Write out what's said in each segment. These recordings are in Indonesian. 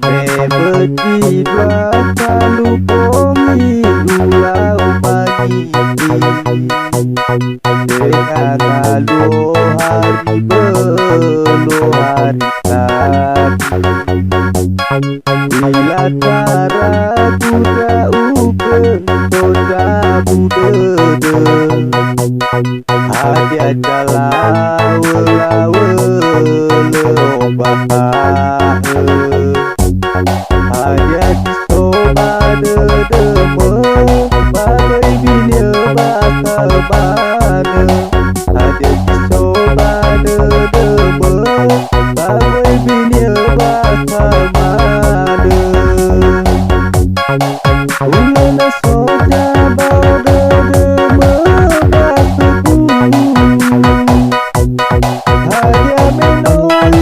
Bebeti dua kalu pomi ulau pagi Deka kalu hari belo hari Bila cara kuda upeng toda budede Hadi adalah wela-wela Hanya disoba dedeme Bagai bina bakal mana Hanya disoba dedeme Bagai bina bakal mana Ulana soja bau dedeme Batuku Hanya menoi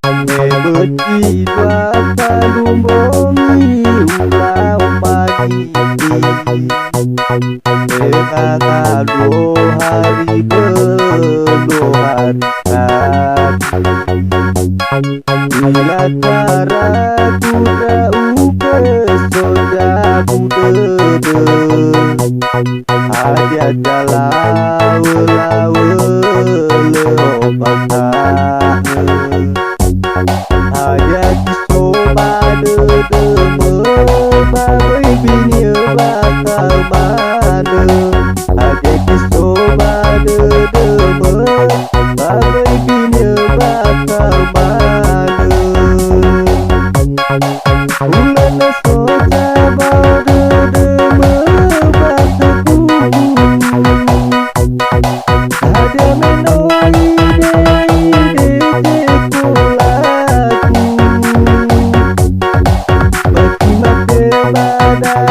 Bebeti dua kalu pomi ulau pagi Deka kalu hari belo hari Bila cara kuda uke soja budede Hadi adalah wela-wela Hanya disoba dedeme Bagai bina bakal mana Hanya disoba dedeme Bagai bina bakal mana Ulana soja bau dedeme Batuku Hanya menoi Bagi mati badai